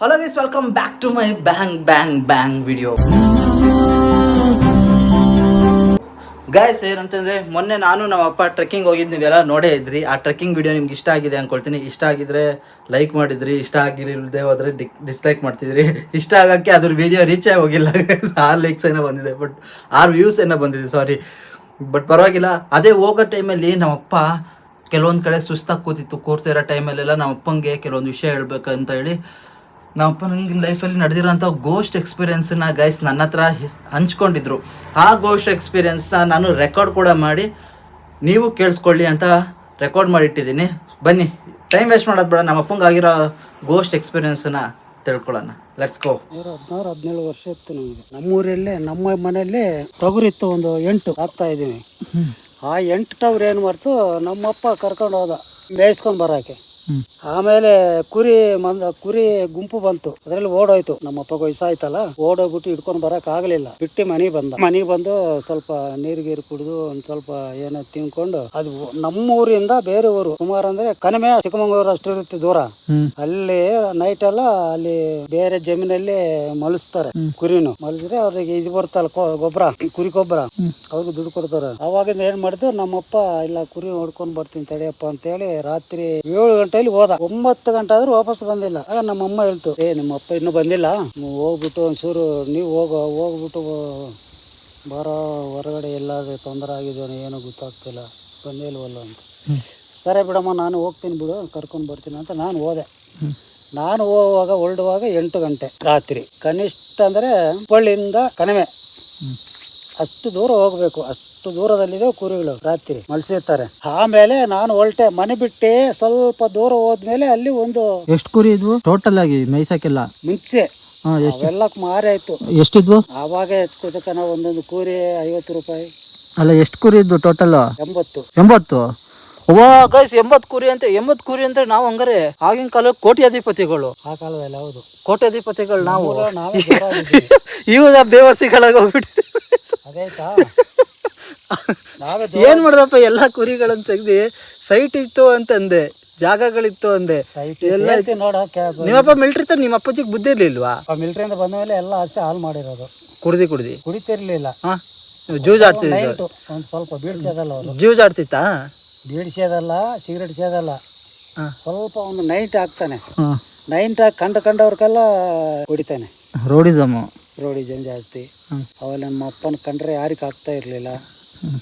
Hello guys, welcome back to my bang video. Guys ಏನಂತಂದರೆ, ಮೊನ್ನೆ ನಾನು ನಮ್ಮ ಅಪ್ಪ ಟ್ರೆಕ್ಕಿಂಗ್ ಹೋಗಿದ್ದು ನೀವೆಲ್ಲ ನೋಡೇ ಇದ್ರಿ. ಆ ಟ್ರೆಕ್ಕಿಂಗ್ ವಿಡಿಯೋ ನಿಮ್ಗೆ ಇಷ್ಟ ಆಗಿದೆ ಅಂದ್ಕೊಳ್ತೀನಿ. ಇಷ್ಟ ಆಗಿದ್ರೆ ಲೈಕ್ ಮಾಡಿದ್ರಿ, ಇಷ್ಟ ಆಗಿಲ್ಲದೆ ಹೋದರೆ ಡಿಸ್ಲೈಕ್ ಮಾಡ್ತಿದ್ರಿ. ಇಷ್ಟ ಆಗೋಕ್ಕೆ ಅದ್ರ ವಿಡಿಯೋ ರೀಚೇ ಹೋಗಿಲ್ಲ. 6 ಲೈಕ್ಸ್ ಏನೋ ಬಂದಿದೆ, ಬಟ್ 6 ವ್ಯೂಸ್ ಏನೋ ಬಂದಿದೆ, ಸಾರಿ. ಬಟ್ ಪರವಾಗಿಲ್ಲ. ಅದೇ ಹೋಗೋ ಟೈಮಲ್ಲಿ ನಮ್ಮಪ್ಪ ಕೆಲವೊಂದು ಕಡೆ ಸುಸ್ತಾಗಿ ಕೂರ್ತಿರೋ ಟೈಮಲ್ಲೆಲ್ಲ ನಮ್ಮ ಅಪ್ಪಂಗೆ ಕೆಲವೊಂದು ವಿಷಯ ಹೇಳ್ಬೇಕಂತ ಹೇಳಿ ನಮ್ಮಪ್ಪ ನನಗೆ ಲೈಫಲ್ಲಿ ನಡೆದಿರೋಂಥ ಗೋಸ್ಟ್ ಎಕ್ಸ್ಪೀರಿಯೆನ್ಸನ್ನ ಗೈಸ್ ನನ್ನ ಹತ್ರ ಹಂಚ್ಕೊಂಡಿದ್ರು. ಆ ಗೋಸ್ಟ್ ಎಕ್ಸ್ಪೀರಿಯೆನ್ಸ್ನ ನಾನು ರೆಕಾರ್ಡ್ ಕೂಡ ಮಾಡಿ ನೀವು ಕೇಳಿಸ್ಕೊಳ್ಳಿ ಅಂತ ರೆಕಾರ್ಡ್ ಮಾಡಿಟ್ಟಿದ್ದೀನಿ. ಬನ್ನಿ, ಟೈಮ್ ವೇಸ್ಟ್ ಮಾಡೋದು ಬೇಡ, ನಮ್ಮ ಅಪ್ಪಂಗೆ ಆಗಿರೋ ಗೋಸ್ಟ್ ಎಕ್ಸ್ಪೀರಿಯೆನ್ಸನ್ನ ತಿಳ್ಕೊಳ್ಳೋಣ. Let's go. 16-17 ವರ್ಷ ಇತ್ತು ನಮಗೆ. ನಮ್ಮೂರಲ್ಲೇ ನಮ್ಮ ಮನೆಯಲ್ಲೇ ಟಗರು ಇತ್ತು, ಒಂದು 8 ಹಾಕ್ತಾ ಇದ್ದೀವಿ. ಆ 8 ಟಗರು ಏನು ಮಾಡ್ತು, ನಮ್ಮಪ್ಪ ಕರ್ಕೊಂಡು ಹೋದ ಮೇಯಿಸ್ಕೊಂಡು ಬರೋಕೆ. ಆಮೇಲೆ ಕುರಿ ಗುಂಪು ಬಂತು, ಅದ್ರಲ್ಲಿ ಓಡೋಯ್ತು. ನಮ್ಮಪ್ಪ ವಯಸ್ಸಾಯ್ತಲ್ಲ, ಓಡೋಗ್ಬಿಟ್ಟು ಹಿಡ್ಕೊಂಡು ಬರಕ್ ಆಗ್ಲಿಲ್ಲ. ಬಿಟ್ಟು ಮನೆಗೆ ಬಂದು ಸ್ವಲ್ಪ ನೀರು ಕುಡಿದು ಒಂದ್ ಸ್ವಲ್ಪ ಏನೋ ತಿನ್ಕೊಂಡು, ಅದು ನಮ್ಮೂರಿಂದ ಬೇರೆ ಊರು ಸುಮಾರು ಅಂದ್ರೆ ಕನಿಮೆ ಚಿಕ್ಕಮಂಗ್ಳೂರು ಅಷ್ಟು ಇರುತ್ತೆ ದೂರ. ಅಲ್ಲಿ ನೈಟ್ ಎಲ್ಲ ಅಲ್ಲಿ ಬೇರೆ ಜಮೀನಲ್ಲಿ ಮಲಸ್ತಾರೆ ಕುರಿನು. ಮಲಸಿದ್ರೆ ಅವ್ರಿಗೆ ಇದು ಬರ್ತಲ್ಲ ಗೊಬ್ಬರ, ಕುರಿ ಗೊಬ್ಬರ, ಅವ್ರಿಗೆ ದುಡ್ಡು ಕೊಡ್ತಾರೆ. ಅವಾಗಿಂದ ಏನ್ ಮಾಡಿದ್ರು ನಮ್ಮಪ್ಪ, ಇಲ್ಲ ಕುರಿ ನೋಡ್ಕೊಂಡ್ ಬರ್ತೀನಿ ತಡೆಯಪ್ಪ ಅಂತೇಳಿ ರಾತ್ರಿ 7 ಗಂಟೆಯಲ್ಲಿ ಹೋದ. 9 ಗಂಟೆ ಆದ್ರೂ ವಾಪಸ್ ಬಂದಿಲ್ಲ. ಆಗ ನಮ್ಮಮ್ಮ ಹೇಳ್ತು, ನಿಮ್ಮಪ್ಪ ಇನ್ನೂ ಬಂದಿಲ್ಲ, ಹೋಗ್ಬಿಟ್ಟು ಒಂಚೂರು ನೀವು ಹೋಗ್ಬಿಟ್ಟು ಬರೋ ಹೊರಗಡೆ ಎಲ್ಲಾದ್ರೂ ತೊಂದರೆ ಆಗಿದೆಯೋ ಏನೋ ಗೊತ್ತಾಗ್ತಿಲ್ಲ, ಬಂದೇ ಇಲ್ವಲ್ಲ ಅಂತ. ಸರಿ ಬಿಡಮ್ಮ, ನಾನು ಹೋಗ್ತೀನಿ ಬಿಡು, ಕರ್ಕೊಂಡು ಬರ್ತೀನಿ ಅಂತ ನಾನು ಹೋದೆ. ನಾನು ಹೊರಡುವಾಗ 8 ಗಂಟೆ ರಾತ್ರಿ. ಕನಿಷ್ಠ ಅಂದ್ರೆ ಹುಬ್ಬಳ್ಳಿಯಿಂದ ಕಣಿವೆ ಅಷ್ಟು ದೂರ ಹೋಗ್ಬೇಕು. ಅಷ್ಟು ದೂರದಲ್ಲಿದೆ ಕುರಿಗಳು, ರಾತ್ರಿ ಮಲ್ಸಿರ್ತಾರೆ. ಆಮೇಲೆ ನಾನು ಹೊರಟೆ, ಮನೆ ಬಿಟ್ಟೆ ಸ್ವಲ್ಪ ದೂರ ಹೋದ್ಮೇಲೆ ಅಲ್ಲಿ ಒಂದು ಎಷ್ಟು ಕುರಿ ಇದ್ವು ಟೋಟಲ್ ಆಗಿ ಮೇಯ್ಸಕ್ಕೆಲ್ಲ? ಮುಂಚೆ ಅವೆಲ್ಲ ಮಾರಿ ಆಯ್ತು. ಎಷ್ಟಿದ್ವು ಆವಾಗ ಎತ್ಕೋತನ ಒಂದೊಂದು ಕೂರಿ 50 ರೂಪಾಯಿ. ಅಲ್ಲ, ಎಷ್ಟು ಕುರಿ ಇದ್ವು ಟೋಟಲ್? 80. ಗೈಸ್, 80 ಕುರಿ ಅಂತ. 80 ಕುರಿ ಅಂದ್ರೆ ನಾವು ಹಂಗಾರೆ ಆಗಿನ ಕಾಲ ಕೋಟ್ಯಾಧಿಪತಿಗಳು. ಆ ಕಾಲದಲ್ಲಿ ಹೌದು, ಕೋಟ್ಯಾಧಿಪತಿಗಳು ನಾವು. ಇವಾಗ ಬೇವರ್ಸಿಗಳಾಗಿ ಹೋಗ್ಬಿಟ್ಟಿದೆ. ಅದೇತಾ ಏನ್ ಮಾಡ್ದಪ್ಪ, ಎಲ್ಲಾ ಕುರಿಗಳನ್ನ ತೆಗ್ದಿ ಸೈಟ್ ಇತ್ತು ಅಂತಂದೆ, ಜಾಗಗಳಿತ್ತು ಅಂದೆ. ಎಲ್ಲ ನಿಮ್ಮಪ್ಪ ಮಿಲ್ಟ್ರಿ ತ ನಿಮ್ಮ ಅಪ್ಪಾಜಿಗೆ ಬುದ್ಧಿ ಇರ್ಲಿಲ್ವಾ? ಮಿಲ್ಟ್ರಿಯಿಂದ ಬಂದ ಮೇಲೆ ಎಲ್ಲ ಅಷ್ಟೇ ಹಾಳು ಮಾಡಿರೋದು. ಕುಡಿತಿರ್ಲಿಲ್ಲ. ಜ್ಯೂಸ್ ಆಡ್ತಿದ್ರು. ಒಂದ್ ಸ್ವಲ್ಪ ಬೀಳ್ಸೋದಲ್ಲ ಅವರು. ಜ್ಯೂಸ್ ಆಡ್ತಿತ್ತ? ಬೀಳ್ಸೋದಲ್ಲ, ಸಿಗರೇಟ್ ಸೇದಲ್ಲ. ಸ್ವಲ್ಪ ಒಂದು ನೈಟ್ ಹಾಕ್ತಾನೆ. ನೈಟ್ ಹಾಕಿ ಕಂಡವ್ರಿಗೆಲ್ಲ ಹೊಡಿತಾನೆ. ರೋಡಿಸಮ್ ಜಾಸ್ತಿ. ಅವಾಗ ನಮ್ಮ ಅಪ್ಪನ ಕಂಡ್ರೆ ಯಾರಿಗೆ ಆಗ್ತಾ ಇರ್ಲಿಲ್ಲ.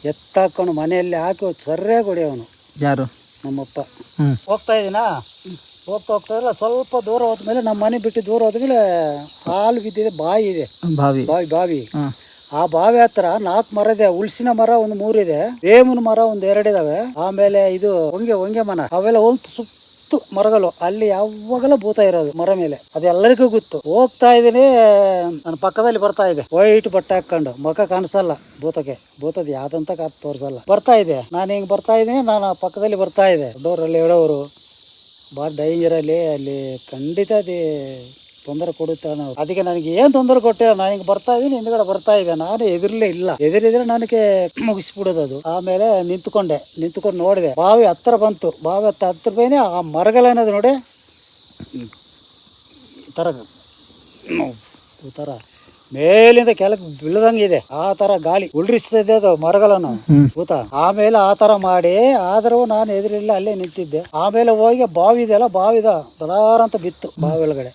ಎತ್ತಾಕೊಂಡು ಮನೆಯಲ್ಲಿ ಹಾಕಿ ಸರಿಯಾಗಿ ಹೊಡಿಯವನು. ಯಾರು? ನಮ್ಮಪ್ಪ. ಹೋಗ್ತಾ ಹೋಗ್ತಾ ಇಲ್ಲ, ಸ್ವಲ್ಪ ದೂರ ಹೋದ್ಮೇಲೆ ನಮ್ಮ ಮನೆ ಬಿಟ್ಟು ದೂರ ಹೋದ್ಮೇಲೆ ಹಾಲು ಬಿದ್ದಿದೆ, ಬಾವಿ ಇದೆ, ಬಾವಿ. ಆ ಬಾವಿ ಹತ್ರ 4 ಮರ ಇದೆ. ಹುಲ್ಸಿನ ಮರ ಒಂದು 3 ಇದೆ, ಬೇವಿನ ಮರ ಒಂದು 2 ಇದಾವೆ. ಆಮೇಲೆ ಇದು ಹೊಂಗೆ ಮನ, ಅವೆಲ್ಲ ಒಂದು ಮರಗಳು. ಅಲ್ಲಿ ಯಾವಾಗಲೂ ಭೂತ ಇರೋದು ಮರ ಮೇಲೆ, ಅದೆಲ್ಲರಿಗೂ ಗೊತ್ತು. ಹೋಗ್ತಾ ಇದೀನಿ, ನನ್ನ ಪಕ್ಕದಲ್ಲಿ ಬರ್ತಾ ಇದೆ, ವೈಟ್ ಬಟ್ಟೆ ಹಾಕೊಂಡು, ಮುಖ ಕಾಣಿಸಲ್ಲ ಭೂತದ ಯಾವ್ದಂತ ತೋರ್ಸಲ್ಲ. ಬರ್ತಾ ಇದೆ, ನಾನು ಹಿಂಗ್ ಬರ್ತಾ ಇದೀನಿ, ನಾನು ಪಕ್ಕದಲ್ಲಿ ಬರ್ತಾ ಇದೆ. ಡೋರಲ್ಲಿ ಇಡೋರು ಬಾಳ ಡೇಂಜರ್. ಅಲ್ಲಿ ಖಂಡಿತ ತೊಂದರೆ ಕೊಡುತ್ತೆ ನಾವು. ಅದಕ್ಕೆ ನನಗೆ ಏನ್ ತೊಂದರೆ ಕೊಟ್ಟಿಲ್ಲ, ನಾನು ಹಿಂಗೆ ಬರ್ತಾ ಇದೀನಿ, ಹಿಂದ್ಗಡೆ ಬರ್ತಾ ಇದೆ. ನಾನು ಎದುರಿದ್ರೆ ನನಗೆ ಮುಗಿಸ್ಬಿಡೋದು ಅದು. ಆಮೇಲೆ ನಿಂತ್ಕೊಂಡು ನೋಡಿದೆ, ಬಾವಿ ಹತ್ರ ಬಂತು. ಬಾವಿ ಹತ್ರ ಬೈನೆ ಆ ಮರಗಳೇನದು ನೋಡಿ, ಈ ತರ ಮೇಲಿಂದ ಕೆಳಕ್ಕೆ ಬೀಳದಂಗಿದೆ. ಆ ತರ ಗಾಳಿ ಉಳ್ರಿಸ್ತಿದ್ದೆ ಅದು ಮರಗಳನ್ನು ಭೂತ. ಆಮೇಲೆ ಆ ತರ ಮಾಡಿ, ಆದರೂ ನಾನು ಎದುರಿಲ್ಲ, ಅಲ್ಲೇ ನಿಂತಿದ್ದೆ. ಆಮೇಲೆ ಹೋಗಿ ಬಾವಿ ಇದೆಯಲ್ಲ, ಬಾವಿದ ದಲಾರ ಅಂತ ಬಿತ್ತು. ಬಾವಿ ಒಳಗಡೆ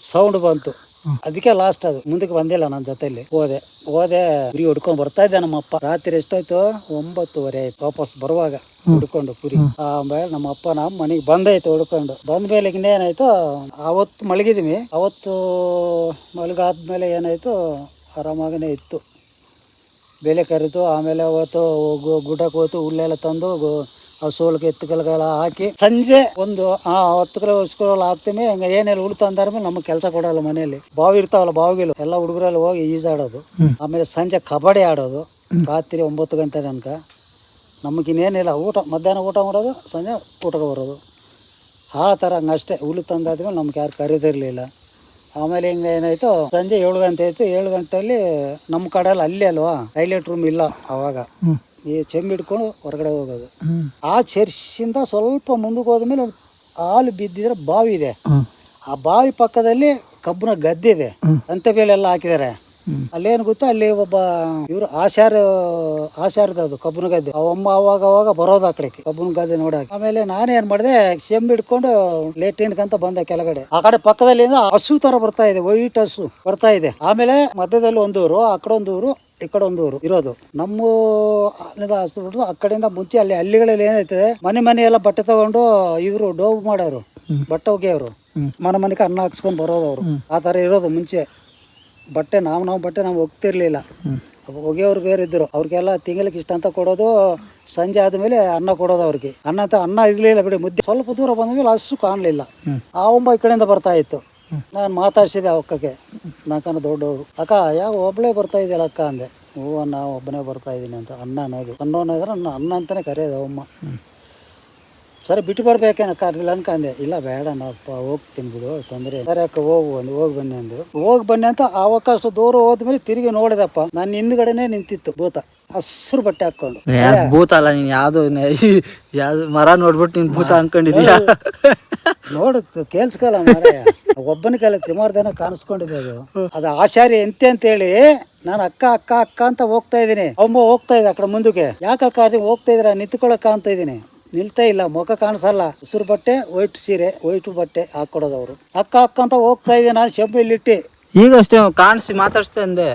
ಸೌಂಡ್ ಬಂತು. ಅದಕ್ಕೆ ಲಾಸ್ಟ್ ಅದು, ಮುಂದಕ್ಕೆ ಬಂದಿಲ್ಲ. ನನ್ನ ಜೊತೆಲಿ ಹೋದೆ ಕುರಿ ಹೊಡ್ಕೊಂಡ್ ಬರ್ತಾ ಇದ್ದೆ. ನಮ್ಮಪ್ಪ ರಾತ್ರಿ ಎಷ್ಟಾಯ್ತು, 9:30 ಆಯ್ತು ವಾಪಸ್ ಬರುವಾಗ ಹುಡ್ಕೊಂಡು ಕುರಿ. ಆಮೇಲೆ ನಮ್ಮ ಅಪ್ಪ ನಮ್ಮ ಮನೆಗೆ ಬಂದಾಯ್ತು ಹುಡ್ಕೊಂಡು. ಬಂದ್ಮೇಲೆ ಇನ್ನೇನಾಯ್ತು, ಅವತ್ತು ಮಲಗಿದೀವಿ. ಅವತ್ತು ಮಲಗಾದ್ಮೇಲೆ ಏನಾಯ್ತು, ಆರಾಮಾಗನೇ ಇತ್ತು. ಬೆಲೆ ಕರಿತು. ಆಮೇಲೆ ಅವತ್ತು ಗುಡ್ಡಕ್ಕೆ ಹೋಯ್ತು, ಹುಲ್ಲೆಲ್ಲ ತಂದು ಆ ಸೋಲ್ಗೆ ಎತ್ತುಕಲ್ಗೆಲ್ಲ ಹಾಕಿ, ಸಂಜೆ ಒಂದು 10 ಕಿಲೋ ಹಾಕ್ತೀವಿ. ಏನೆಲ್ಲ ಹುಳು ತಂದಾದ್ಮೇಲೆ ನಮಗೆ ಕೆಲಸ ಕೊಡಲ್ಲ. ಮನೆಯಲ್ಲಿ ಬಾವಿ ಇರ್ತಾವಲ್ಲ, ಬಾವಿಗಳು ಎಲ್ಲ ಹುಡುಗರೆಲ್ಲ ಹೋಗಿ ಈಜಾಡೋದು. ಆಮೇಲೆ ಸಂಜೆ ಕಬಡ್ಡಿ ಆಡೋದು ರಾತ್ರಿ 9 ಗಂಟೆ ತನಕ. ನಮಗಿನ್ನೇನಿಲ್ಲ, ಮಧ್ಯಾಹ್ನ ಊಟ ಮಾಡೋದು, ಸಂಜೆ ಊಟಕ್ಕೆ ಬರೋದು. ಆ ಥರ ಹಂಗಷ್ಟೇ. ಹುಳು ತಂದಾದ್ಮೇಲೆ ನಮ್ಗೆ ಯಾರು ಕರೀದಿರಲಿಲ್ಲ. ಆಮೇಲೆ ಹಿಂಗೆ ಏನಾಯ್ತು, ಸಂಜೆ 7 ಗಂಟೆ ಆಯ್ತು. 7 ಗಂಟೆಯಲ್ಲಿ ನಮ್ಮ ಕಡೆಯಲ್ಲಿ ಅಲ್ಲಿ ಅಲ್ವಾ ಟೈಲೆಟ್ ರೂಮ್ ಇಲ್ಲ ಅವಾಗ. ಈ ಚೆಂಬು ಹಿಡ್ಕೊಂಡು ಹೊರಗಡೆ ಹೋಗೋದು. ಆ ಚರ್ಚಿಂದ ಸ್ವಲ್ಪ ಮುಂದಕ್ಕೆ ಹೋದ್ಮೇಲೆ ಹಾಲು ಬಿದ್ದಿದ್ರೆ ಬಾವಿ ಇದೆ. ಆ ಬಾವಿ ಪಕ್ಕದಲ್ಲಿ ಕಬ್ಬಿನ ಗದ್ದೆ ಇದೆ, ಸಂತೆ ಬೇಲೆ ಎಲ್ಲ ಹಾಕಿದ್ದಾರೆ. ಅಲ್ಲೇನು ಗೊತ್ತಾ, ಅಲ್ಲಿ ಒಬ್ಬ ಇವರು ಆಶಾರದ ಅದು ಕಬ್ಬಿನ ಗದ್ದೆ. ಅವಮ್ಮ ಅವಾಗ ಬರೋದು ಆ ಕಡೆಗೆ ಕಬ್ಬಿನ ಗದ್ದೆ ನೋಡಕ್ಕೆ. ಆಮೇಲೆ ನಾನೇನ್ ಮಾಡಿದೆ, ಶೆಂಬ್ ಹಿಡ್ಕೊಂಡು ಲೇಟಿನ್ಕಂತ ಬಂದೆ ಕೆಳಗಡೆ. ಆ ಕಡೆ ಪಕ್ಕದಲ್ಲಿ ಹಸು ತರ ಬರ್ತಾ ಇದೆ, ವೈಟ್ ಹಸು ಬರ್ತಾ ಇದೆ. ಆಮೇಲೆ ಮಧ್ಯದಲ್ಲಿ ಒಂದೂರು, ಆ ಕಡೆ ಒಂದೂರು, ಈ ಕಡೆ ಒಂದೂರು ಇರೋದು. ನಮ್ಮ ಹಸು ಬಿಡೋದು ಆ ಕಡೆಯಿಂದ ಮುಂಚೆ ಅಲ್ಲಿ ಹಳ್ಳಿಗಳಲ್ಲಿ ಏನೈತೆ, ಮನೆ ಎಲ್ಲ ಬಟ್ಟೆ ತಗೊಂಡು ಇವರು ಡೋಬ್ ಮಾಡೋರು, ಬಟ್ಟೆ ಒಗೆಯವರು, ಮನೆಗೆ ಅನ್ನ ಹಾಕ್ಸ್ಕೊಂಡು ಬರೋದು ಅವರು. ಆ ಥರ ಇರೋದು ಮುಂಚೆ. ಬಟ್ಟೆ ನಾವು ಬಟ್ಟೆ ನಾವು ಒಗ್ತಿರ್ಲಿಲ್ಲ. ಒಗೆಯವ್ರು ಬೇರೆ ಇದ್ರು, ಅವ್ರಿಗೆಲ್ಲ ತಿಂಗಳಿಗೆ ಇಷ್ಟ ಅಂತ ಕೊಡೋದು. ಸಂಜೆ ಆದ್ಮೇಲೆ ಅನ್ನ ಕೊಡೋದು ಅವ್ರಿಗೆ. ಅನ್ನ ಇರ್ಲಿಲ್ಲ ಬಿಡಿ, ಮುದ್ದೆ. ಸ್ವಲ್ಪ ದೂರ ಬಂದ ಮೇಲೆ ಹಸು ಕಾಣಲಿಲ್ಲ. ಆ ಒಂಬ ಈ ಕಡೆಯಿಂದ ಬರ್ತಾ ಇತ್ತು. ನಾನು ಮಾತಾಡ್ಸಿದೆ ಅಕ್ಕಕ್ಕೆ, ನಾಲ್ಕನ ದೊಡ್ಡವರು. ಅಕ್ಕ ಯಾವ ಒಬ್ಬಳೇ ಬರ್ತಾ ಇದೆಯಲ್ಲ ಅಕ್ಕ ಅಂದೆ. ಹೂವ ನಾ ಒಬ್ಬನೇ ಬರ್ತಾ ಇದ್ದೀನಿ ಅಂತ. ಅನ್ನ ಅನ್ನೋದು ಅನ್ನೋದ್ರೆ ಅನ್ನ ಅಂತಾನೆ ಕರೆಯೋದು ಅವಮ್ಮ. ಸರಿ ಬಿಟ್ಟು ಬರ್ಬೇಕೇನ ಕರ್ಲಿಲ್ಲ ಅನ್ಕಂದೆ. ಇಲ್ಲ ಬೇಡ ನಾವಪ್ಪ ಹೋಗ್ತೀನಿ ಬಿಡು, ತೊಂದರೆ. ಸರಿ ಅಕ್ಕ ಹೋಗಿ ಬನ್ನಿ ಅಂದೆ. ಹೋಗಿ ಬನ್ನಿ ಅಂತ ಆವಕ್ಕ ಅಷ್ಟು ದೂರ ಹೋದ್ಮೇಲೆ ತಿರುಗಿ ನೋಡಿದಪ್ಪ, ನನ್ನ ಹಿಂದ್ಗಡೆನೆ ನಿಂತಿತ್ತು ಭೂತ, ಹಸ್ರು ಬಟ್ಟೆ ಹಾಕೊಂಡು. ಭೂತ ಅಲ್ಲ, ನೀನ್ ಯಾವ್ದು ಮರ ನೋಡ್ಬಿಟ್ಟು ನೀನ್ ಭೂತ ಅನ್ಕೊಂಡಿದೀಯ. ನೋಡು ಕೇಳ್ಸ್ಕಲ್ಲ ಮಾರಾಯ, ಒಬ್ಬನ ಕಾಲ ತಿಮಾರ್ದನ ಕಾಣಿಸ್ಕೊಂಡಿದೆ ಅದು ಆಚಾರ್ಯ ಎಂತೆ ಅಂತೇಳಿ. ನಾನು ಅಕ್ಕ ಅಂತ ಹೋಗ್ತಾ ಇದ್ದೀನಿ. ಅಮ್ಮ ಹೋಗ್ತಾ ಇದೆ ಆ ಕಡೆ ಮುಂದಕ್ಕೆ. ಯಾಕಕ್ಕ ನೀವು ಹೋಗ್ತಾ ಇದ್ರ, ನಿಂತ್ಕೊಳಕ್ಕ ಅಂತ ಇದ್ದೀನಿ. ನಿಲ್ತಾ ಇಲ್ಲ, ಮುಖ ಕಾಣಿಸಲ್ಲ. ಹಸಿರು ಬಟ್ಟೆ, ವೈಟ್ ಸೀರೆ, ವೈಟ್ ಬಟ್ಟೆ ಹಾಕೊಡೋದವ್ರು. ಅಕ್ಕ ಅಂತ ಹೋಗ್ತಾ ಇದ್ದೆ ನಾನು ಶೆಂಬಿಲಿಟ್ಟಿ. ಈಗ ಅಷ್ಟೇ ಕಾಣಿಸಿ ಮಾತಾಡ್ಸ್ತಾ ಅಂದೆ.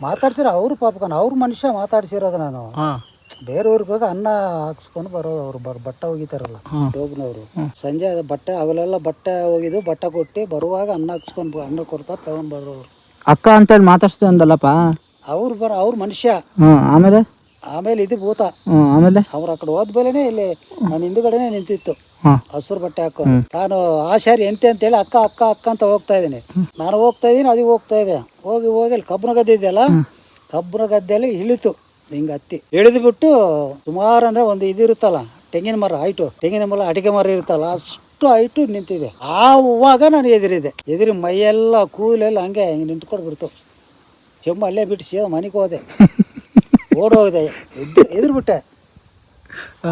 ಮಾತಾಡ್ಸಿರ ಅವ್ರು ಪಾಪಕನ, ಅವ್ರ ಮನುಷ್ಯ ಮಾತಾಡ್ಸಿರೋದು. ನಾನು ಬೇರೆಯವ್ರಿಗೆ ಹೋಗಿ ಅನ್ನ ಹಾಕ್ಸ್ಕೊಂಡು ಬರೋದು. ಅವ್ರು ಬಟ್ಟೆ ಹೋಗಿತಾರಲ್ಲ ಡೋಬ್ನವ್ರು. ಸಂಜೆ ಅದು ಬಟ್ಟೆ ಆಗಲೆಲ್ಲ ಬಟ್ಟೆ ಹೋಗಿದ್ದು, ಬಟ್ಟೆ ಕೊಟ್ಟು ಬರುವಾಗ ಅನ್ನ ಹಾಕ್ಸ್ಕೊಂಡು ಅನ್ನ ಕೊಡ್ತಾರೆ, ತಗೊಂಡ್ ಬರೋರು. ಅಕ್ಕ ಅಂತೇಳಿ ಮಾತಾಡ್ಸ್ತಾ ಅಂದಲ್ಲಪ್ಪ ಅವ್ರ ಮನುಷ್ಯ. ಆಮೇಲೆ ಇದು ಭೂತ. ಆಮೇಲೆ ಅವ್ರು ಆ ಕಡೆ ಹೋದ್ಮೇಲೆನೆ ಇಲ್ಲಿ ನಾನು ಹಿಂದುಗಡೆನೆ ನಿಂತಿತ್ತು, ಹಸಿರು ಬಟ್ಟೆ ಹಾಕೊಂಡು. ನಾನು ಆಶಾರಿ ಎಂತೆ ಅಂತೇಳಿ ಅಕ್ಕ ಅಂತ ಹೋಗ್ತಾ ಇದ್ದೀನಿ. ನಾನು ಹೋಗ್ತಾ ಇದ್ದೀನಿ, ಅದು ಹೋಗ್ತಾ ಇದೆ. ಹೋಗಿ ಅಲ್ಲಿ ಕಬ್ಬನ ಗದ್ದೆ ಇದೆಯಲ್ಲ, ಕಬ್ಬನ ಗದ್ದೆಯಲ್ಲಿ ಇಳಿತು. ಹಿಂಗೆ ಹತ್ತಿ ಇಳಿದು ಬಿಟ್ಟು ಸುಮಾರು ಅಂದ್ರೆ ಒಂದು ಇದಿರುತ್ತಲ್ಲ, ತೆಂಗಿನ ಮರ ಹೈಟು, ತೆಂಗಿನ ಮರ ಅಡಿಕೆ ಮರ ಇರುತ್ತಲ್ಲ, ಅಷ್ಟು ಹೈಟು ನಿಂತಿದೆ. ಆವಾಗ ನಾನು ಎದುರಿ ಮೈಯೆಲ್ಲ ಕೂಲೆಲ್ಲ ಹಂಗೆ ನಿಂತ್ಕೊಂಡು ಬಿಡ್ತು. ಕೆಮ್ಮು ಅಲ್ಲೇ ಬಿಟ್ಟು ಸೀದಾ ಮನೆಗೆ ಹೋದೆ. ಓಡೋಗಿದೆ, ಎದುರು ಬಿಟ್ಟೆ.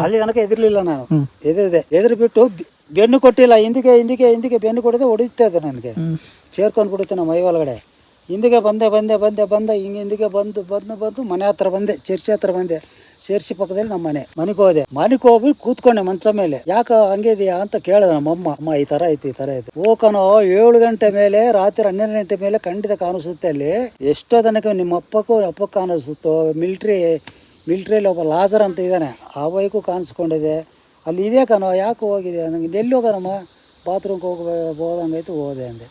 ಅಲ್ಲಿ ತನಕ ಎದುರ್ಲಿಲ್ಲ ನಾನು. ಎದುರು ಬಿಟ್ಟು ಬೆನ್ನು ಕೊಟ್ಟಿಲ್ಲ, ಹಿಂದಿಗೆ ಬೆನ್ನು ಕೊಡದೆ ಹೊಡಿತಾ ಇದೆ ನನಗೆ. ಸೇರ್ಕೊಂಡು ಬಿಡುತ್ತೆ ನಮ್ಮ ಮೈ ಒಳಗಡೆ. ಹಿಂದಿಗೆ ಬಂದೆ ಹಿಂದಿಗೆ ಬಂದು ಮನೆ ಹತ್ರ ಬಂದೆ, ಚರ್ಚಿ ಹತ್ರ ಬಂದೆ. ಸೇರ್ಸಿ ಪಕ್ಕದಲ್ಲಿ ನಮ್ಮ ಮನೆಗೆ ಮನೆಗೆ ಹೋಗಿ ಕೂತ್ಕೊಂಡೆ ಮಂಚ ಮೇಲೆ. ಯಾಕ ಹಂಗೆ ಇದೆಯಾ ಅಂತ ಕೇಳಿದೆ ನಮ್ಮಮ್ಮ. ಈ ತರ ಐತಿ ಹೋಕನೋ 7 ಗಂಟೆ ಮೇಲೆ, ರಾತ್ರಿ 12 ಗಂಟೆ ಮೇಲೆ ಖಂಡಿತ ಕಾಣಿಸುತ್ತೆ. ಅಲ್ಲಿ ಎಷ್ಟೋ ತನಕ ನಿಮ್ಮ ಅಪ್ಪಕ್ಕೂ ಕಾಣಿಸುತ್ತೋ. ಮಿಲ್ಟ್ರಿಯಲ್ಲಿ ಒಬ್ಬ ಲಾಜರ್ ಅಂತ ಇದ್ದಾನೆ, ಆ ಬೈಕು ಕಾಣಿಸ್ಕೊಂಡಿದೆ. ಅಲ್ಲಿ ಇದೆ ಕಣೋ, ಯಾಕೆ ಹೋಗಿದೆ ನನಗೆ. ಎಲ್ಲಿ ಹೋಗೋಣಮ್ಮ, ಬಾತ್ರೂಮ್ಗೆ ಹೋದಂಗಾಯ್ತು. ಹೋದೆ ಅಂದೆ.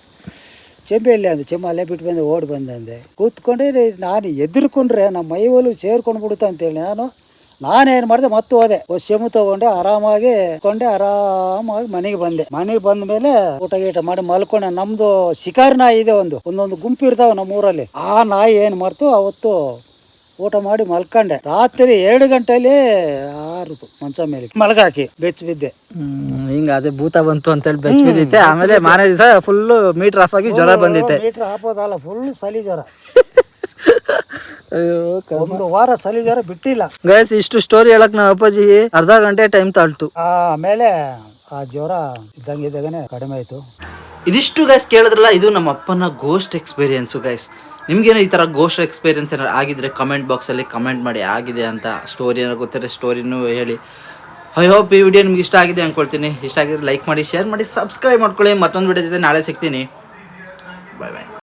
ಚೆಂಬೆ ಎಲ್ಲಿ ಅಂದೆ. ಚೆಂಬ ಅಲ್ಲೇ ಬಿಟ್ಟು ಬಂದೆ, ಓಡಿ ಬಂದೆ ಅಂದೆ. ಕೂತ್ಕೊಂಡ್ರೆ ನಾನು ಎದುರ್ಕೊಂಡ್ರೆ ನಮ್ಮ ಮೈ ಒಲು ಸೇರ್ಕೊಂಡು ಬಿಡುತ್ತೆ ಅಂತೇಳಿ ನಾನೇನು ಮಾಡಿದೆ, ಮತ್ತೆ ಹೋದೆ. ಶೆಮು ತಗೊಂಡೆ, ಆರಾಮಾಗಿ ಮನೆಗೆ ಬಂದೆ. ಮನೆಗೆ ಬಂದ ಮೇಲೆ ಊಟ ಗೀಟ ಮಾಡಿ ಮಲ್ಕೊಂಡೆ. ನಮ್ದು ಶಿಕಾರಿ ನಾಯಿ ಇದೆ, ಒಂದೊಂದು ಗುಂಪು ಇರ್ತಾವೆ ನಮ್ಮ ಊರಲ್ಲಿ. ಆ ನಾಯಿ ಏನು ಮಾಡ್ತು, ಅವತ್ತು ಊಟ ಮಾಡಿ ಮಲ್ಕೊಂಡೆ. ರಾತ್ರಿ 2 ಗಂಟೆಯಲ್ಲಿ ಆರುದು ಮಂಚ ಮೇಲೆ ಮಲಗಾಕಿ ಬೆಚ್ಚ ಬಿದ್ದೆ. ಹಿಂಗ ಅದೇ ಭೂತ ಬಂತು ಅಂತೇಳಿ ಬೆಚ್ಚ ಬಿದ್ದಿತ್ತೆ. ಆಮೇಲೆ ಮಾರನೇ ದಿವಸ ಫುಲ್ ಮೀಟರ್ ಆಫ್ ಆಗಿ ಜ್ವರ ಬಂದಿತ್ತೆ. ಮೀಟರ್ ಹಾಕೋದಲ್ಲ, ಫುಲ್ ಸಲಿ ಜ್ವರ. ಒಂದು ವಾರ ಸಲಿ ಜ್ವರ ಬಿಟ್ಟಿಲ್ಲ. ಗೈಸ್, ಇಷ್ಟು ಸ್ಟೋರಿ ಹೇಳಕ್ ನಮ್ಮ ಅಪ್ಪಾಜಿ ಅರ್ಧ ಗಂಟೆ ಟೈಮ್ ತಾಳ್ತು. ಆಮೇಲೆ ಆ ಜ್ವರ ಇದ್ದಂಗಿದ್ದಾಗನೆ ಕಡಿಮೆ ಆಯ್ತು. ಇದಿಷ್ಟು ಗೈಸ್ ಕೇಳಿದ್ರಲ್ಲ, ಇದು ನಮ್ಮ ಅಪ್ಪನ ಗೋಸ್ಟ್ ಎಕ್ಸ್ಪೀರಿಯನ್ಸು ಗೈಸ್. ನಿಮ್ಗೇನೋ ಈ ಥರ ಗೋಸ್ಟ್ ಎಕ್ಸ್ಪೀರಿಯನ್ಸ್ ಏನಾರು ಆಗಿದ್ರೆ ಕಮೆಂಟ್ ಬಾಕ್ಸಲ್ಲಿ ಕಮೆಂಟ್ ಮಾಡಿ, ಆಗಿದೆ ಅಂತ. ಸ್ಟೋರಿ ಏನಾರು ಗೊತ್ತಿರೋ ಸ್ಟೋರಿನೂ ಹೇಳಿ. ಐ ಹೋಪ್ ಈ ವಿಡಿಯೋ ನಿಮ್ಗೆ ಇಷ್ಟ ಆಗಿದೆ ಅಂದ್ಕೊಳ್ತೀನಿ. ಇಷ್ಟ ಆಗಿದ್ರೆ ಲೈಕ್ ಮಾಡಿ, ಶೇರ್ ಮಾಡಿ, ಸಬ್ಸ್ಕ್ರೈಬ್ ಮಾಡ್ಕೊಳ್ಳಿ. ಮತ್ತೊಂದು ವಿಡಿಯೋ ಜೊತೆ ನಾಳೆ ಸಿಗ್ತೀನಿ. ಬಾಯ್ ಬಾಯ್.